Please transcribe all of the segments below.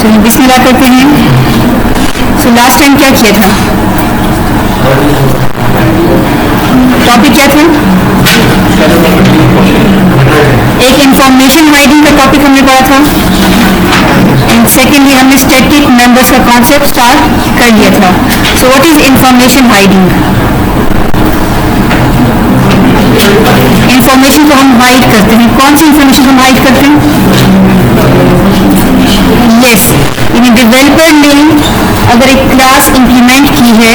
चलिए बिस्मिल्लाह करते हैं। सो लास्ट टाइम क्या किया था? टॉपिक क्या था? एक इंफॉर्मेशन हाइडिंग का टॉपिक हमने पढ़ा था एंड सेकेंडली हमने स्टैटिक मेंबर्स का कॉन्सेप्ट स्टार्ट कर लिया था। So what is information hiding? Information को हम हाइड करते हैं। कौन सी इंफॉर्मेशन को हम हाइड करते हैं? यस, डेवलपर ने अगर एक क्लास इंप्लीमेंट की है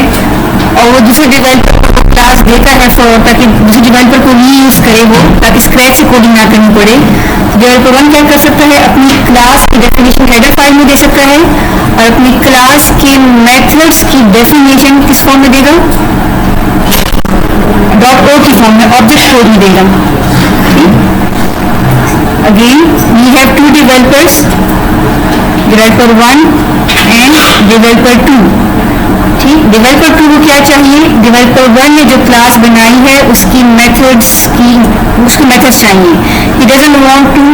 और वो दूसरे डेवलपर को क्लास देता है ताकि दूसरे डेवलपर को रीयूज करे वो, ताकि स्क्रैच से कोडिंग ना करनी पड़े, डेवलपर वन क्या कर सकता है? अपनी क्लास की डेफिनेशन हेडर फाइल में दे सकता है और अपनी क्लास के मेथड्स की डेफिनेशन किस फॉर्म में देगा? .o की फॉर्म में, ऑब्जेक्ट कोड में देगा। Again we have two developers, developer 1 and developer 2। ठीक, डेवलपर 2 को क्या चाहिए? डेवलपर 1 ने जो क्लास बनाई है उसकी मेथड्स की, उसको मेथड्स चाहिए। ही डजंट वांट टू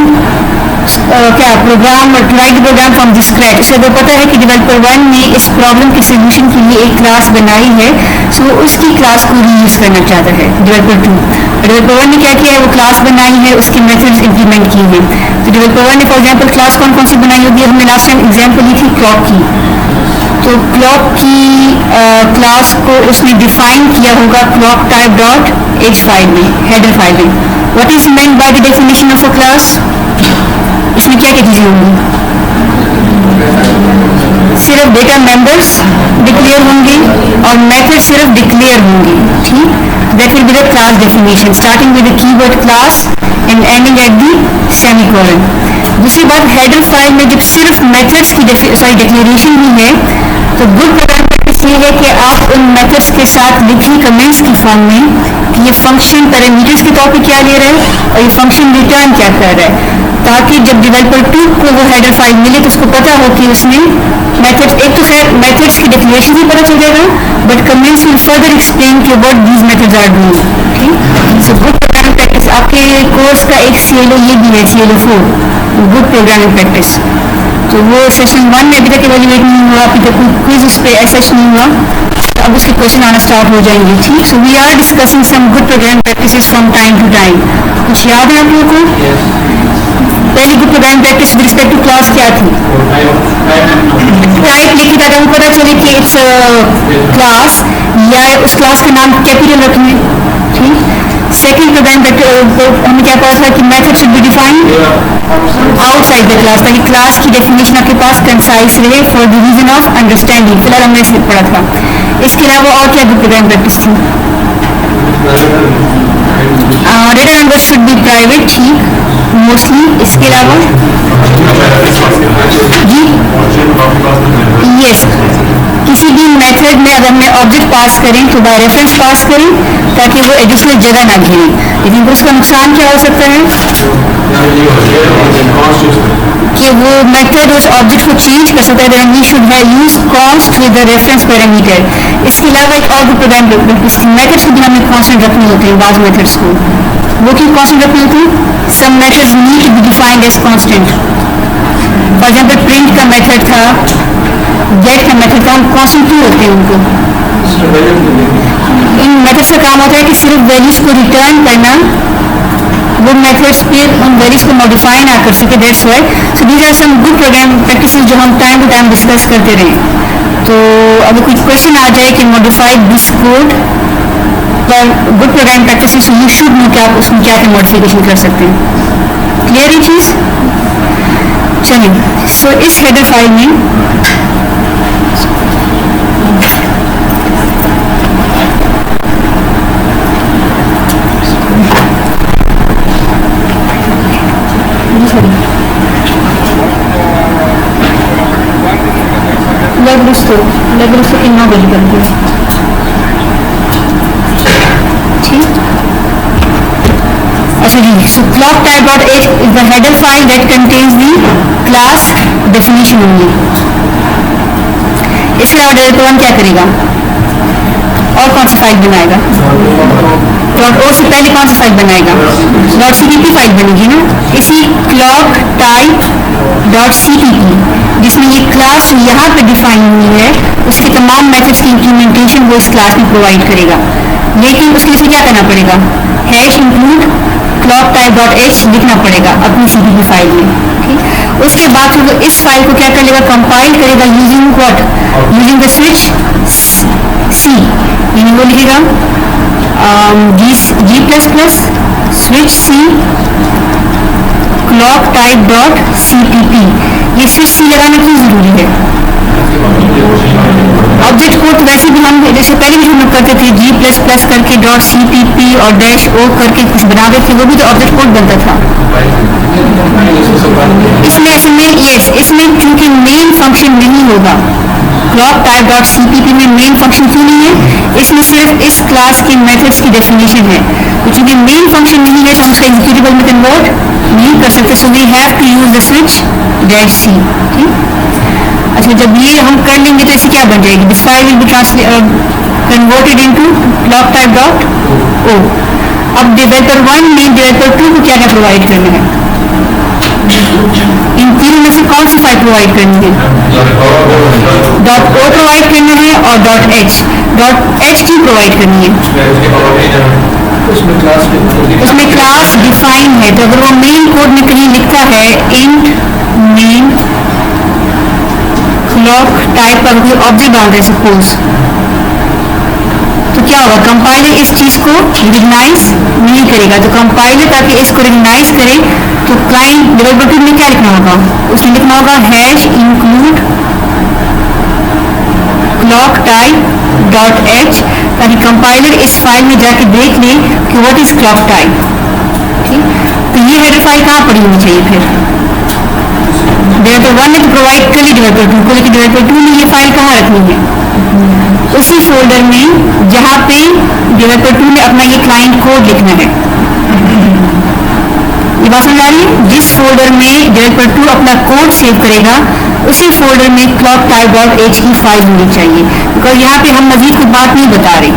क्या प्रोग्राम और write program from the scratch. उसे तो पता है कि डेवलपर 1 ने इस प्रॉब्लम के सोल्यूशन के लिए एक क्लास बनाई है, सो उसकी क्लास को रीयूज करना चाहता है डेवलपर 2। डेवलपर 1 ने क्या किया है? वो क्लास बनाई है, उसकी मेथड्स इंप्लीमेंट की है। तो डेवलपर 1 ने फॉर एग्जाम्पल क्लास कौन कौन सी बनाई होगी? हमने लास्ट टाइम एग्जाम्पल ली थी क्लॉक की। तो क्लॉक की क्लास को उसने डिफाइन किया होगा clock type dot H file में, हेडर फाइल में। What is meant by the definition of a class? इसमें क्या क्या चीजें होंगी? सिर्फ डेटा मेंबर्स डिक्लेयर होंगे और मेथड सिर्फ डिक्लेयर होंगे। ठीक, that will be the class definition starting with the keyword class and ending at the semicolon. दूसरी बात, हेडर फाइल में जब सिर्फ मेथड्स की डिक्लेरेशन ही है तो गुड प्रोग्राम प्रैक्टिस ये है कि आप उन मेथड्स के साथ लिखिए कमेंट्स की फॉर्म में कि ये फंक्शन पैरामीटर्स के तौर पे क्या ले रहा है और ये फंक्शन रिटर्न क्या कर रहा है, ताकि जब डेवलपर 2 को वो हेडर फाइल मिले तो उसको पता हो कि उसने मेथड्स, एक तो खैर मेथड्स की डेफिनेशन ही पता चल जाएगा, but comments will further explain कि what these methods are doing. ठीक, सो गुड प्रोग्रामिंग प्रैक्टिस आपके कोर्स का एक CLO ये भी है, CLO 4, गुड प्रोग्रामिंग प्रैक्टिस। तो वो सेशन 1 में अभी तक इवेल्युएट नहीं हुआ, अभी तक क्विज उस पर ऐसा नहीं हुआ, अब उसके क्वेश्चन आना स्टार्ट हो जाएंगे। ठीक, so we are discussing some good programming practices from time to time. कुछ याद है आप लोगों को? पहली good programming practice with respect to class क्या थी? टाइप लिखी ताकि हमको पता चले कि इट्स क्लास या उस क्लास का नाम कैपिटल रखें। ठीक, सेकेंड प्रोग्राम हमने क्या पढ़ा था कि method should be defined outside the class, ताकि क्लास की डेफिनेशन आपके पास कंसाइज रहे for the reason of understanding. फिलहाल हमने इसे पढ़ा था। इसके अलावा और क्या गुड प्रोग्रामिंग प्रैक्टिस थी? Data members should be private, ठीक, मोस्टली। इसके अलावा जी यस, किसी भी मेथड में अगर हमने ऑब्जेक्ट पास करें तो बाय रेफरेंस पास करें ताकि वो एडिशनल जगह ना घेरे, लेकिन उसका नुकसान क्या हो सकता है कि वो मेथड उस ऑब्जेक्ट को चेंज कर सकता है। Then we should use const with the reference parameter. इसके अलावा एक और प्रोग्राम मेथड्स को भी हमें कॉन्स्टेंट रखने होते हैं। बाज़ मेथड्स को वो क्यों कॉन्स्टेंट रखने होते हैं? Some methods need to be defined as constant. For example print का मेथड था, गेट का मेथड था, हम कॉन्स्टेंट क्यों होते हैं उनको? इन मेथड्स का काम होता है कि सिर्फ वैल्यूज को रिटर्न करना, वो मेथड्स फिर उन वैल्यूज को मॉडिफाई ना कर सके। That's why so these are some good programming practices जो हम टाइम टू टाइम डिस्कस करते रहें। तो अगर कोई क्वेश्चन आ जाए कि मॉडिफाइड दिस कोड पर good programming practices, you should know कि आप उसमें क्या क्या मॉडिफिकेशन कर सकते हैं। क्लियर ये चीज़? चलिए, सो इस हेडर फाइल में लगभग कितना बड़ी करती है। ठीक, अच्छा जी, so clock type dot h is the header file that contains the class definition only. इसके अलावा डेवलपर 1 क्या करेगा और कौन सी फाइल बनाएगा? डॉट ओ से पहले कौन सी फाइल बनाएगा? डॉट सीपीपी फाइल बनेगी ना, इसी क्लॉक टाइप डॉट सीपीपी जिसमें ये क्लास यहाँ पे डिफाइन हुई है उसके तमाम मेथड्स की इम्प्लीमेंटेशन वो इस क्लास में प्रोवाइड करेगा, लेकिन उसके लिए क्या करना पड़ेगा, hash include clock type dot H लिखना पड़ेगा अपनी सीपीपी फाइल में। ठीक, उसके बाद फिर वो इस फाइल को क्या कर लेगा, कंपाइल करेगा using what, using the switch C, यानी वो लिखेगा G++ switch C clock type dot CPP। ये स्विच सी लगाना क्यों जरूरी है, ऑब्जेक्ट कोड तो वैसे भी हम जैसे पहले भी हम लोग करते थे G++ करके डॉट CPP और डैश ओ करके कुछ बना देते थे, वो भी तो ऑब्जेक्ट कोड बनता था। इसमें चूंकि मेन फंक्शन नहीं होगा, क्लॉक टाइप डॉट CPP में मेन फंक्शन क्यों नहीं है, इसमें सिर्फ इस क्लास के मेथड्स की डेफिनेशन है, तो चूंकि मेन फंक्शन नहीं है तो हम उसका एग्जीक्यूटेबल में कन्वर्ट नहीं कर सकते, so we have to use the switch dash c. अच्छा, जब ये हम कर लेंगे तो इससे क्या बन जाएगी, this file will be converted into clock type dot O. अब डेवलपर 1 ने डेवलपर 2 को क्या क्या प्रोवाइड करना है, इन तीनों में से कौन सी फाइल प्रोवाइड करनी है, डॉट ओ प्रोवाइड करना है और डॉट एच क्यों प्रोवाइड करनी है, उसमें क्लास डिफाइन है, तो अगर वो मेन कोड में कहीं लिखता है इंट मेन क्लॉक टाइप का कोई ऑब्जेक्ट डाल रहे सपोज, तो क्या होगा, कंपाइलर इस चीज को रिकग्नाइज नहीं करेगा, तो कंपाइलर ताकि इसको रिकग्नाइज करे तो क्लाइंट डेवलपर में क्या लिखना होगा, उसे लिखना होगा hash include clock type dot H, ताकि कंपाइलर इस फाइल में जाके देख ले कि व्हाट इज क्लॉक टाइप। ठीक, तो ये हेडर फाइल कहाँ पड़ी होनी चाहिए, फिर डेवलपर 1 ने तो प्रोवाइड कर ली डेवलपर 2 को, लेकिन डेवलपर 2 ने ये फाइल कहाँ रखनी है, उसी फोल्डर में जहाँ पे डेवलपर 2 ने अपना ये क्लाइंट कोड लिखना है। ये बात समझ आ रही है, जिस फोल्डर में डेवलपर 2 अपना कोड सेव करेगा उसी फोल्डर में क्लॉक टाइप डॉट एच की फाइल होनी चाहिए, बिकॉज यहाँ पे हम मजीद कोई बात नहीं बता रहे,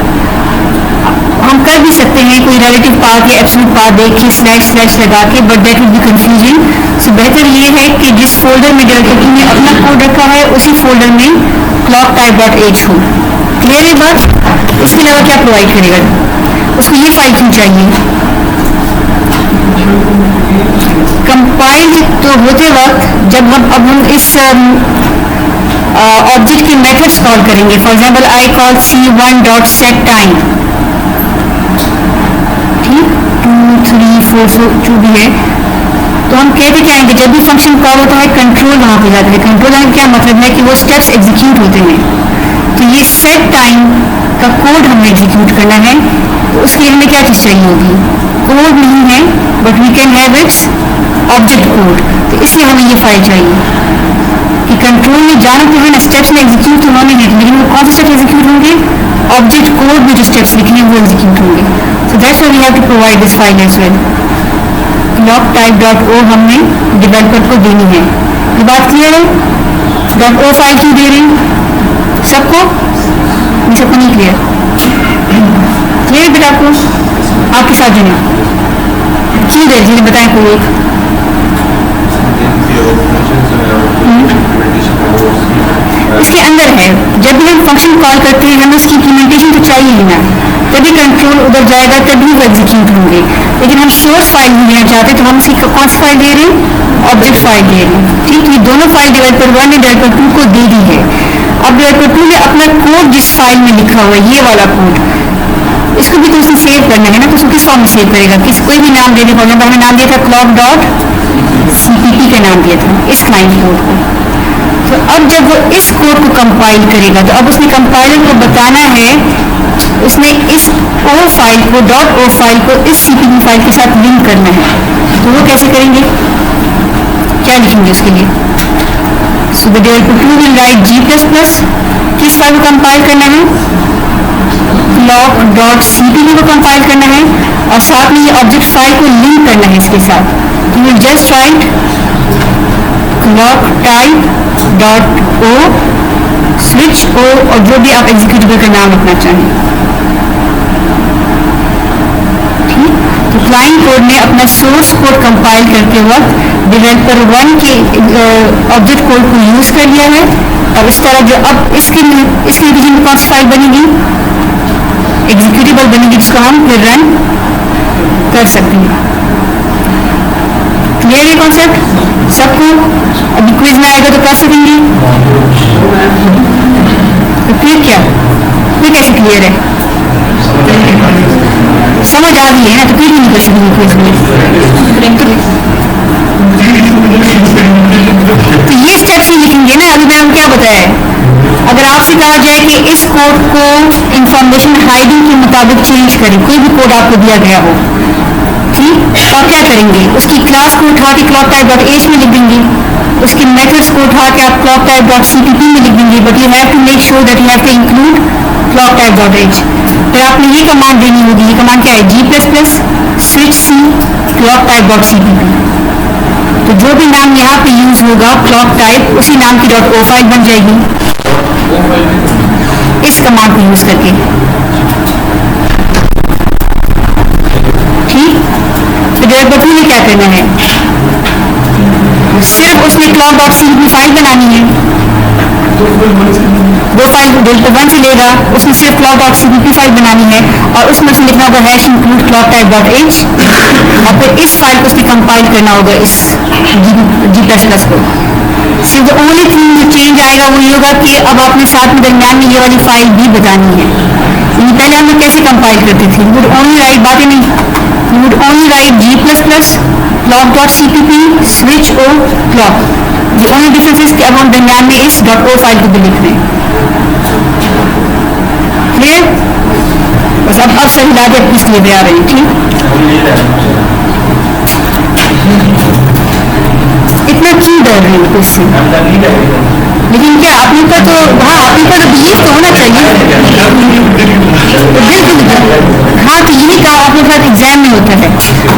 हम कर भी सकते हैं कोई रिलेटिव पाथ या एब्सोल्यूट पाथ देख के स्लैश लगा के, but that will be confusing. So बेहतर ये है कि जिस फोल्डर में डेवलपर 2 ने अपना कोड रखा है उसी फोल्डर में क्लॉक टाइप डॉट एच हो। क्लियर है बात, इसके अलावा क्या प्रोवाइड करेगा, उसको ये फाइल क्यों चाहिए, कंपाइल तो होते वक्त जब हम इस ऑब्जेक्ट के मेथड्स कॉल करेंगे, for example I call C1 dot set time, ठीक 2 3 4 जो भी है, तो हम कहते क्या हैं कि जब भी फंक्शन कॉल होता है कंट्रोल वहां पे जाता है, कंट्रोल का क्या मतलब है कि वो स्टेप्स एग्जीक्यूट होते हैं, तो ये सेट टाइम का कोड हमें एग्जीक्यूट करना है, तो उसके लिए हमें क्या चीज चाहिए होगी, कोड नहीं है but we can have its object code, तो इसलिए हमें ये फाइल चाहिए कि कंट्रोल में जाना तो है ना, स्टेप्स में एग्जीक्यूट तो होने हैं, लेकिन वो कौन से स्टेप एग्जीक्यूट होंगे, ऑब्जेक्ट कोड में जो स्टेप्स लिखने हैं वो एग्जीक्यूट होंगे, so that's why we have to provide this file as well. Clock type dot O हमने डेवलपर को देनी है, ये बात क्लियर है, डॉट ओ फाइल क्यों दे रहे हैं सबको, सबको नहीं क्लियर, क्लियर बेटा आपको, आपके साथ देना क्यों दे रही बताएं कोई एक, इसके अंदर है, जब भी हम फंक्शन कॉल करते हैं हमें उसकी इम्प्लीमेंटेशन तो चाहिए ही ना, तभी कंट्रोल उधर जाएगा तभी वो एग्जीक्यूट होंगे, लेकिन हम सोर्स फाइल नहीं लेना चाहते तो हम उसकी कौन सी फाइल दे रहे हैं, ऑब्जेक्ट फाइल दे रहे हैं। ठीक, ये दोनों फाइल डेवलपर 1 ने डेवलपर 2 को दे दी है, अब डेवलपर 2 ने अपना कोड जिस फाइल में लिखा हुआ है ये वाला कोड, इसको भी तो उसे सेव करना है ना, तो उसको किस फॉर्म में सेव करेगा, किस कोई भी नाम देने, फॉर एग्जाम्पल हमने नाम दिया था क्लॉक डॉट CPP का नाम दिया था इस क्लाइंट कोड को, तो अब जब वो इस कोड को कंपाइल करेगा तो अब उसने कंपाइलर को बताना है, उसने इस ओ फाइल को डॉट ओ फाइल को इस CPP फाइल के साथ लिंक करना है, तो वो कैसे करेंगे, क्या लिखेंगे उसके लिए, so the developer 2 will write G++, किस फाइल को कंपाइल करना है, क्लॉक डॉट CPP को कंपाइल करना है, और साथ में ये ऑब्जेक्ट फाइल को लिंक करना है इसके साथ, तो will just write clock type dot O switch O, और जो भी आप एग्जीक्यूटेबल का नाम रखना चाहें। ठीक, तो फ्लाइंग कोड ने अपना सोर्स कोड कंपाइल करते वक्त डेवलपर 1 के ऑब्जेक्ट कोड को यूज कर लिया है, और इस तरह जो अब इसके नतीजे में कौन सी फाइल बनेगी, एग्जीक्यूटेबल बनेगी, जिसको हम फिर रन कर सकते हैं। क्लियर है कॉन्सेप्ट सबको? अभी क्विज में आएगा तो कर सकेंगे, तो फिर क्या, फिर कैसे क्लियर है, समझ आ गई है ना, तो फिर नहीं कर सकेंगे क्विज में। तो ये स्टेप्स ही लिखेंगे ना, अभी मैंने क्या बताया है, अगर आपसे कहा जाए कि इस कोड को इंफॉर्मेशन हाइडिंग के मुताबिक चेंज करें, कोई भी कोड आपको दिया गया हो, ठीक, और क्या करेंगे, उसकी क्लास को उठा के क्लॉक टाइप डॉट एच में लिख देंगे, उसके मेथड्स को उठा के आप क्लॉक टाइप डॉट सीपीपी में लिख देंगे, but you have to make sure that you have to include clock type dot H. फिर आपने ये कमांड देनी होगी, ये कमांड क्या है, g++ switch C clock type dot CPP. तो जो भी नाम यहाँ पे यूज होगा क्लॉक टाइप, उसी नाम की .o फाइल बन जाएगी इस कमांड को यूज करके, ठीक। तो डेवलपर 2 ने क्या करना है, सिर्फ उसने क्लॉक डॉट सीपीपी फाइल बनानी है, वो फाइल डेवलपर 1 से लेगा, उसने सिर्फ क्लॉक डॉट सीपीपी फाइल बनानी है, और उसमें उसे लिखना होगा #include clock type dot H, और फिर इस फाइल को उसने कंपाइल करना होगा इस g++ को। सिर्फ द ओनली थिंग जो चेंज आएगा वो ये होगा कि अब आपने साथ में दरमियान में ये वाली फाइल भी बतानी है। यानी पहले हम लोग कैसे कंपाइल करते थे, वुड ओनली राइट, बातें नहीं, would only right g++ clock dot CPP switch o'clock. The only difference is कि अब हम दरमियान में इस .o फाइल को भी लिख रहे हैं। क्लियर? बस अब सही लागे इसलिए भी आ रही, ठीक। इतना क्यों डर रहे हो इससे? लेकिन क्या अपने पर तो, हाँ अपने पर तो बिलीव तो होना चाहिए, बिल्कुल। हाँ तो यही कहा आपने साथ एग्जाम में होता है,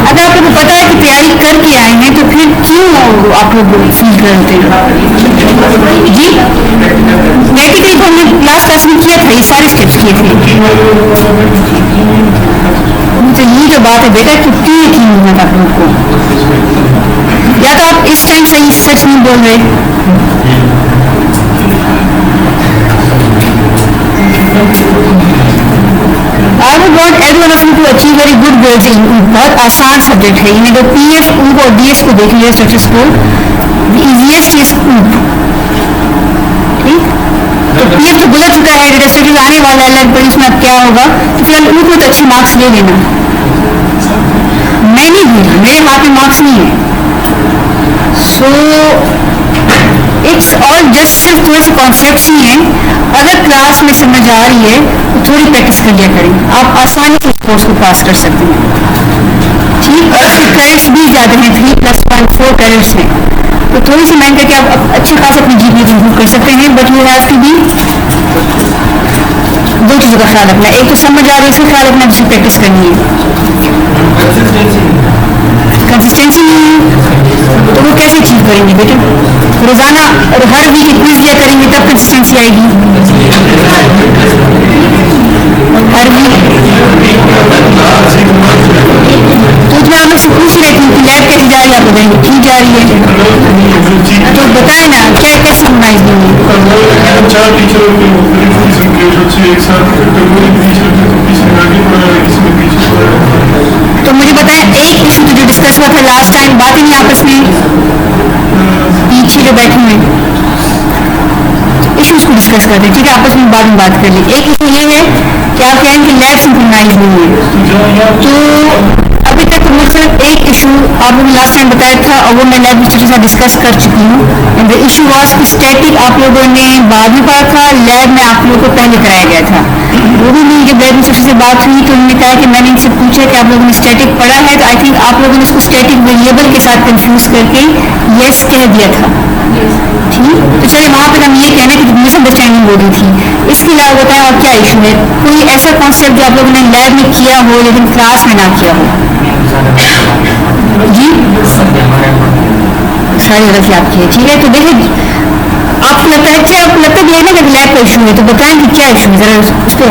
अगर आप लोगों को पता है कि तैयारी करके आए हैं तो फिर क्यों आप लोग फील करते हैं जी? प्रैक्टिकली तो हमने लास्ट क्लास में किया था, ये सारे स्टेप्स किए थे। तो यही जो बात है बेटा, कि क्यों यकीन नहीं है आप लोग को, या तो आप इस टाइम सही सच नहीं बोल रहे। I would want every one of you to achieve very good grades in बहुत आसान सब्जेक्ट है, यानी तो पीएस ऊप और डीएस को देख लिया स्ट्रक्चर स्कोर, इजीएस्ट इज ऊप, ठीक। तो पीएस तो गुजर चुका है, डेटा स्ट्रक्चर आने वाला है, पर इसमें अब क्या होगा, तो फिर ऊप में तो अच्छे मार्क्स ले लेना। मैं नहीं भूल, मेरे हाथ में मार्क्स नहीं है, सो इट्स ऑल जस्ट सिर्फ थोड़े से कॉन्सेप्ट्स ही हैं। अगर क्लास में समझ आ रही है तो थोड़ी प्रैक्टिस कर लिया करें, आप आसानी से कोर्स को पास कर सकते हैं, ठीक। और इसके क्रेडिट्स भी ज़्यादा हैं, 3+1 4 क्रेडिट्स हैं, तो थोड़ी सी मेहनत करके आप अच्छे खास अपनी जीपीए इंप्रूव कर सकते हैं। But you have to be, दो चीज़ों का ख्याल रखना, एक तो समझ आ रही है इसका ख्याल रखना, दूसरी प्रैक्टिस करनी है। कंसिस्टेंसी नहीं है तो वो कैसे अचीव करेंगे बेटे, रोजाना और हर वीक क्विज दिया करेंगे तब कंसिस्टेंसी आएगी, हर वीक। तो मैं आप लोग से पूछ रही थी कि लैब कैसी जा रही है, आप बताएंगे ठीक जा रही है, तो बताए ना क्या कैसे ऑर्गेनाइज होंगे। तो मुझे बताएं एक इशू जो डिस्कस हुआ था लास्ट टाइम, बात ही नहीं आपस में, पीछे जो बैठे हुए इश्यूज को डिस्कस करते हैं, ठीक है, आपस में बाद में बात कर ली। एक इशू ये है कि आप कहें कि लैब सिंक्रोनाइज नहीं है, तो अभी तक तो मुझे सिर्फ एक इशू आप लोगों ने लास्ट टाइम बताया था और वो मैं लैब इंस्टीट्यूट से डिस्कस कर चुकी हूँ। द इशू वाज कि स्टैटिक आप लोगों ने बाद में पढ़ा था, लैब में आप लोगों को पहले कराया गया था। वो भी मेरी जब लैब इंस्टीट्यूट से बात हुई तो उन्होंने कहा कि मैंने इनसे पूछा कि आप लोगों ने स्टैटिक पढ़ा है, तो आई थिंक आप लोगों ने उसको स्टैटिक वेरिएबल के साथ कंफ्यूज करके यस कह दिया था, ठीक। तो चलिए वहाँ पर हम ये कहना कि मिसअंडरस्टैंडिंग हो रही थी। इसके अलावा बताएं और क्या इशू है, कोई ऐसा कॉन्सेप्ट जो आप लोगों ने लैब में किया हो लेकिन क्लास में ना किया हो जी, सारी जगह से आपकी है, ठीक है। तो देखिए आपको लगता है क्या, आपको लगता है कि लेने का लैब का इशू है, तो बताएं कि क्या इशू है जरा उसको।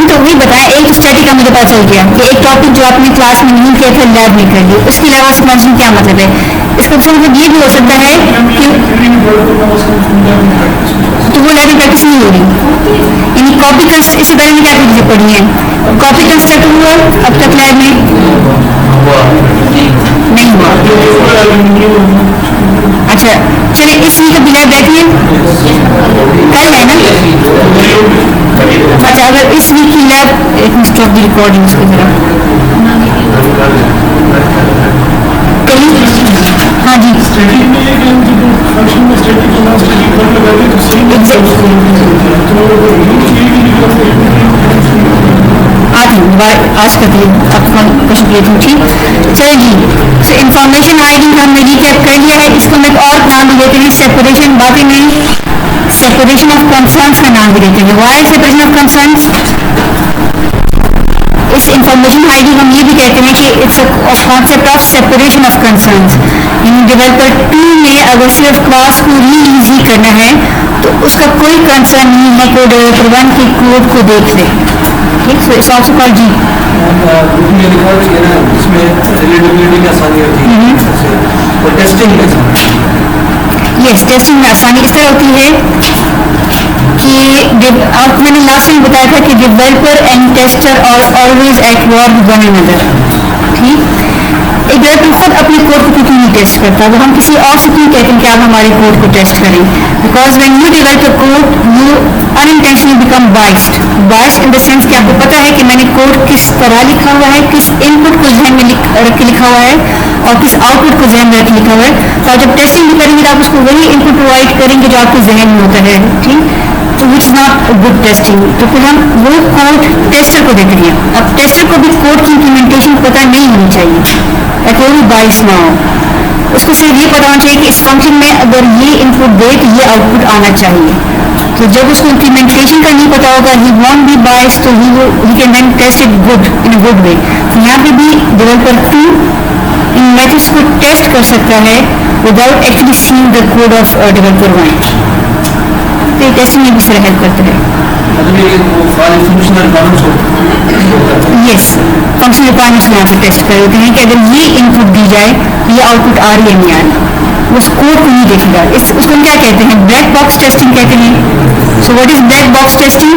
तो वही बताएं, एक स्टडी का मुझे पता चल गया कि एक टॉपिक जो आपने क्लास में नहीं किया था लैब में कर लिया, उसके अलावा एक्सप्लेनेशन क्या मतलब है। इसका मतलब ये भी हो सकता है कि तो वो लैब में प्रैक्टिस नहीं हो रही, यानी कॉपी कंस्ट। इससे पहले क्या चीजें पढ़ी है, कॉपी कंस्ट्रक्ट हुआ अब तक लैब में नहीं हुआ। अच्छा चलिए, इस वीक अभी लैब बैठी है, कल है ना। अच्छा अगर इस वीक की लैब, स्टॉप द रिकॉर्डिंग उसकी तरह हाँ जी आज करती है आपको क्वेश्चन किए थे, ठीक। चलिए जी, तो इंफॉर्मेशन हाइडिंग हमने रिकैप कर लिया है। इसको मैं और नाम भी देते हैं सेपरेशन, बाकी में सेपरेशन ऑफ कंसर्न्स का नाम भी देते हैं। वाई सेपरेशन ऑफ कंसर्न्स, इस इंफॉर्मेशन हाइडिंग हम ये भी कहते हैं कि it's a concept of separation of concerns. यानी डेवलपर 2 में अगर सिर्फ क्लास को रीयूज ही करना है तो उसका कोई कंसर्न नहीं है कि डेवलपर 1 के कोड को देख ले, ठीक। सो इट्स आल्सो कॉल्ड जी इसमें रिलेटेबिलिटी की आसानी होती है और टेस्टिंग में यस, टेस्टिंग में आसानी इस तरह होती है कि आपको मैंने लास्ट टाइम बताया था कि developer and tester are always at war with one another, ठीक। एक डेवलपर खुद अपने कोड को क्यों नहीं टेस्ट करता, वो हम किसी और से क्यों कहते हैं कि आप हमारे कोड को टेस्ट करें। Because when you develop a code you unintentionally become biased in the sense कि आपको पता है कि मैंने कोड किस तरह लिखा हुआ है, किस इनपुट को ध्यान में रख के लिखा हुआ है और किस आउटपुट को ध्यान में रख के लिखा हुआ है। तो आप जब टेस्टिंग भी करेंगे तो आप उसको वही इनपुट प्रोवाइड करेंगे जो आपके जहन में होता है, ठीक। तो विच इज नॉट गुड टेस्टिंग। तो फिर हम वो कोड टेस्टर को देते हैं। अब टेस्टर को भी कोड की इम्प्लीमेंटेशन पता नहीं होनी चाहिए ताकि वो भी बाइस ना हो। उसको सिर्फ ये पता होना चाहिए कि इस फंक्शन में अगर ये इनपुट दे तो ये आउटपुट आना चाहिए। तो जब उसको इम्प्लीमेंटेशन का नहीं पता होगा, ही वॉन्ट बी बाइस, तो he can then test it good in a good way. तो यहाँ पे भी डेवलपर 2 इन मेथड्स को टेस्ट कर सकता है without actually seeing the code of developer 1। तो ये टेस्टिंग में भी सर हेल्प करता है। यस, फंक्शन रिक्वायरमेंट्स यहाँ पे टेस्ट कर देते हैं कि अगर ये इनपुट दी जाए ये आउटपुट आ रही है नहीं आ रही, उस कोड को नहीं देखेगा। उसको हम क्या कहते हैं, ब्लैक बॉक्स टेस्टिंग कहते हैं। So what is black box testing,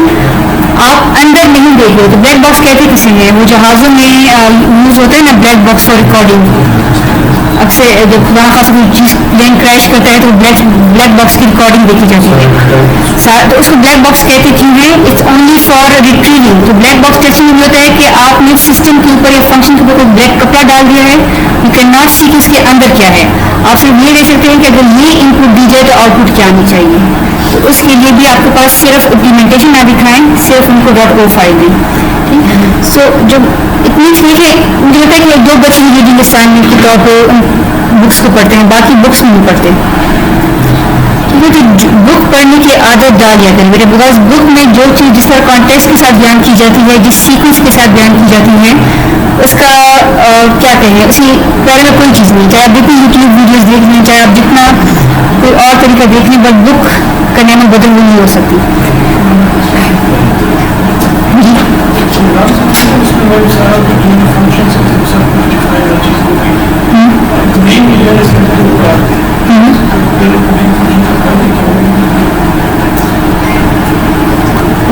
आप अंदर नहीं देख रहे। तो ब्लैक बॉक्स कहते किसी हैं, वो जहाज़ों में यूज होता है ना ब्लैक बॉक्स फॉर रिकॉर्डिंग। अक्सर जब वहाँ पास कोई चीज़ प्लेन क्रैश करता है तो ब्लैक बॉक्स की रिकॉर्डिंग देखी जाती है। तो उसको ब्लैक बॉक्स कहते क्यों है, इट्स ओनली फॉर रिट्रीविंग। तो ब्लैक बॉक्स टेस्टिंग में होता है कि आपने सिस्टम के ऊपर या फंक्शन के ऊपर कोई ब्लैक कपड़ा डाल दिया है, यू कैन नॉट सी कि उसके अंदर क्या है। आप सिर्फ ये देख सकते हैं कि अगर ये इनपुट दी जाए तो आउटपुट क्या आनी चाहिए। तो उसके लिए भी आपके पास सिर्फ इम्प्लीमेंटेशन ना दिखाएं, सिर्फ उनको .o फाइल दें, ठीक। सो जब इतनी चीज़ें मुझे लगता है कि 2 बच्चे रीडिंग असाइनमेंट के तौर पर बुक्स को पढ़ते हैं, बाकी बुक्स नहीं पढ़ते। तो बुक पढ़ने की आदत डाल दिया करें मेरे, बिकॉज बुक में जो चीज़ जिस तरह कॉन्टेक्स्ट के साथ बयान की जाती है, जिस सीक्वेंस के साथ बयान की जाती है, उसका क्या कहें, उसकी पहले में कोई चीज़ नहीं। चाहे आप जितनी यूट्यूब वीडियोस देख लें, चाहे आप जितना कोई और तरीका देख लें, बट बुक का नैनो बदल नहीं हो सकती।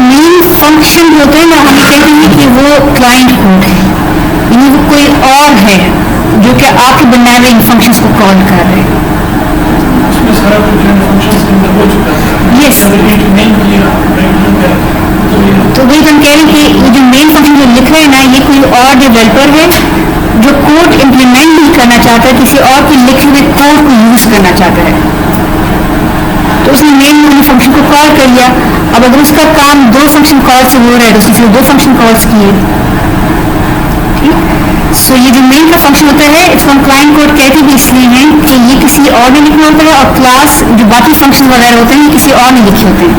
मेन फंक्शन होते हैं ना, हम कहते हैं कि वो क्लाइंट कोड है, यानी वो कोई और है जो कि आपके बनाए हुए इन फंक्शंस को कॉल कर रहे हैं। यस, तो वही हम कह रहे हैं कि ये जो मेन फंक्शन जो लिख रहे हैं ना, ये कोई और डेवलपर है जो कोड इम्प्लीमेंट नहीं करना चाहता है, किसी और के लिखे हुए कोड को यूज करना चाहता है। तो उसने मेन फंक्शन को कॉल कर लिया। अब अगर उसका काम 2 फंक्शन कॉल से हो रहा है तो उसने सिर्फ 2 फंक्शन कॉल्स किए, ठीक। सो ये जो मेन का फंक्शन होता है, इसको हम क्लाइंट कोड कहते भी इसलिए हैं कि ये किसी और ने लिखा होता है, और क्लास जो बाकी फंक्शन वगैरह होते हैं ये किसी और ने लिखे होते हैं।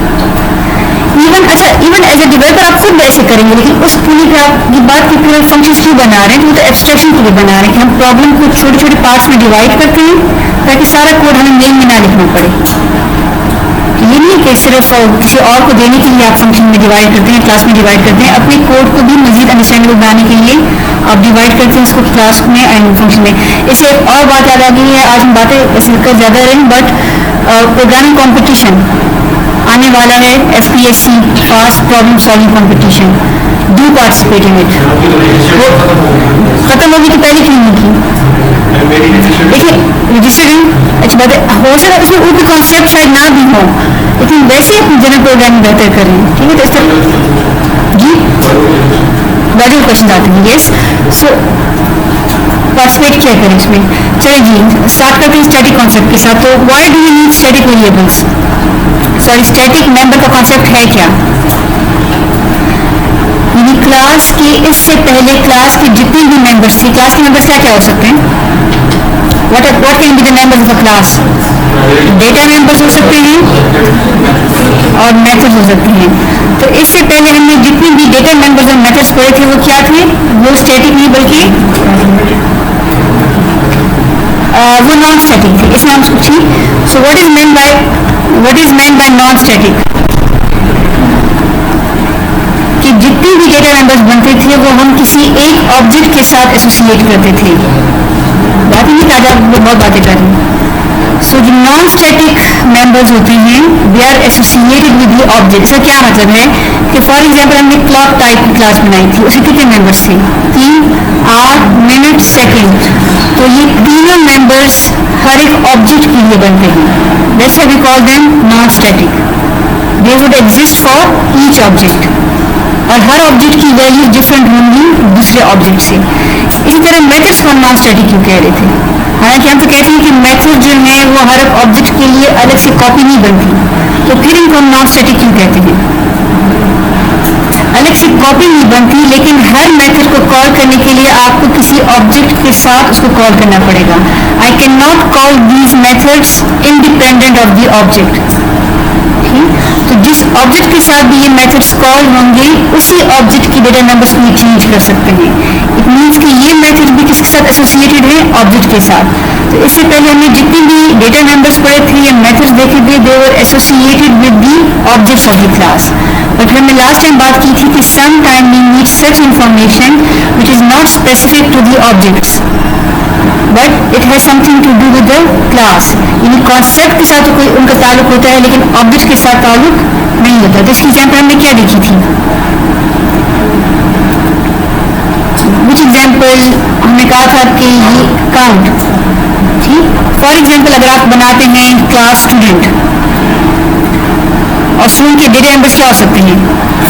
इवन एज ए डेवलपर आप खुद ऐसे करेंगे, लेकिन उस पूरी की बात की पूरे फंक्शन क्यों बना रहे हैं, तो वो तो एब्स्ट्रैक्शन के लिए बना रहे हैं कि हम प्रॉब्लम को छोटे छोटे पार्ट्स में डिवाइड करते हैं ताकि सारा कोड हमें मेन में ना लिखना पड़े। ये नहीं कि सिर्फ किसी और को देने के लिए आप फंक्शन में डिवाइड करते हैं, क्लास में डिवाइड करते हैं, अपने कोड को भी मजीद अंडरस्टैंडेबल बनाने के लिए आप डिवाइड करते हैं इसको क्लास में एंड फंक्शन में। इससे एक और बात याद आ गई है, आज हम बातें ऐसे कर ज़्यादा रहे, बट प्रोग्रामिंग कंपटीशन आने वाला है, FPSC fast problem solving competition, do participate in it. खत्म होगी तो पहले क्यों नहीं की? देखिए रजिस्टर्ड अच्छी बात है, हो सकता है उसमें ऊपर कॉन्सेप्ट शायद ना भी हो, लेकिन वैसे ही अपनी जनरल प्रोग्रामिंग बेहतर करें, ठीक है। तो इसका जी वैल्यू क्वेश्चन आते हैं, यस। सो पार्टिसिपेट क्या करें इसमें? चलिए जी स्टार्ट करते हैं स्टैटिक कॉन्सेप्ट के साथ। तो why do you need static variables? Sorry, static member का कॉन्सेप्ट है क्या? यानी क्लास के इससे पहले क्लास के जितने भी मेंबर्स थे, क्लास के मेंबर्स क्या हो सकते हैं? what can be the members of a class? Data members हो सकते हैं और मेथड्स हो सकते हैं। तो इससे पहले हमने जितने भी डेटा मेंबर्स और मेथड्स पढ़े थे वो क्या थे? वो स्टैटिक नहीं बल्कि वो नॉन स्टैटिक थे। इसमें हम पूछिए, so what is main bye non static? कि जितने भी डेटा मेंबर्स बनते थे वो हम किसी एक ऑब्जेक्ट के साथ एसोसिएट करते थे। बात ही नहीं था, आप बहुत बातें कर रहे हैं। सो जो नॉन स्टैटिक मेंबर्स होते हैं they are associated with the object. इसका क्या मतलब है कि फॉर एग्जांपल हमने क्लॉक टाइप की क्लास बनाई थी, उसके कितने मेंबर्स थे? 3 आवर मिनट सेकंड। तो ये तीनों मेंबर्स हर एक ऑब्जेक्ट के लिए बनते हैं, that's why we call them non static. They would exist for each object और हर ऑब्जेक्ट की वैल्यू डिफरेंट होंगी दूसरे ऑब्जेक्ट से। इसी तरह मेथड्स को नॉन स्टैटिक क्यों कह रहे थे? हालांकि हम तो कहते हैं कि मेथड जो है वो हर ऑब्जेक्ट के लिए अलग से कॉपी नहीं बनती, तो फिर इनको हम नॉन स्टैटिक क्यों कहते हैं? अलग से कॉपी नहीं बनती, लेकिन हर मेथड को कॉल करने के लिए आपको किसी ऑब्जेक्ट के साथ उसको कॉल करना पड़ेगा। आई can not call these methods independent of the object. तो जिस ऑब्जेक्ट के साथ भी ये मेथड्स कॉल होंगे उसी ऑब्जेक्ट की डेटा नंबर्स को चेंज कर सकते हैं। इट मीन्स कि ये मेथड भी किसके साथ एसोसिएटेड है? ऑब्जेक्ट के साथ। तो इससे पहले हमने जितने भी डेटा नंबर्स पढ़े थे या मेथड्स देखे थे they were associated with the objects of the class. But हमने लास्ट टाइम बात की थी कि some time we need such information which is not specific to the objects but it has something to do with the class. यानी concept के साथ तो कोई उनका ताल्लुक होता है लेकिन ऑब्जेक्ट के साथ ताल्लुक नहीं होता। तो इसकी एग्जाम्पल हमने क्या देखी थी? विच एग्जाम्पल हमने कहा था कि ये काउंट, ठीक। फॉर एग्जाम्पल अगर आप बनाते हैं क्लास स्टूडेंट और स्टूडेंट के डेटा नंबर्स क्या हो सकते हैं?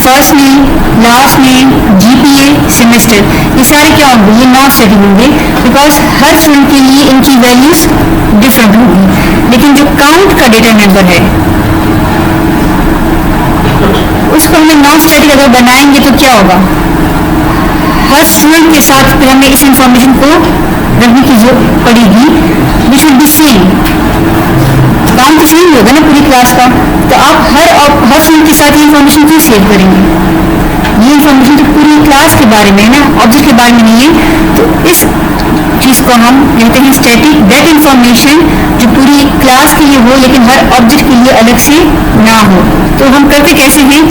First name, last name, GPA, semester, ये सारे क्या होंगे? ये नॉन स्टैटिक होंगे बिकॉज हर स्टूडेंट के लिए इनकी वैल्यूज डिफरेंट होंगी। लेकिन जो काउंट का डेटा नंबर है उसको हमें नॉन स्टैटिक अगर बनाएंगे तो क्या होगा? हर स्टूडेंट के साथ फिर हमें इस इंफॉर्मेशन को रखने की जरूरत पड़ेगी, विच शुड बी सेम। काम तो सेम होगा ना पूरी क्लास का, तो आप हर स्टूडेंट के साथ ये इंफॉर्मेशन क्यों सेव करेंगे? ये इंफॉर्मेशन तो पूरी क्लास के बारे में है ना, ऑब्जेक्ट के बारे में नहीं है। तो इस चीज को हम कहते हैं स्टैटिक। दैट इंफॉर्मेशन जो पूरी क्लास के लिए हो लेकिन हर ऑब्जेक्ट के लिए अलग से ना हो। तो हम करते कैसे हैं?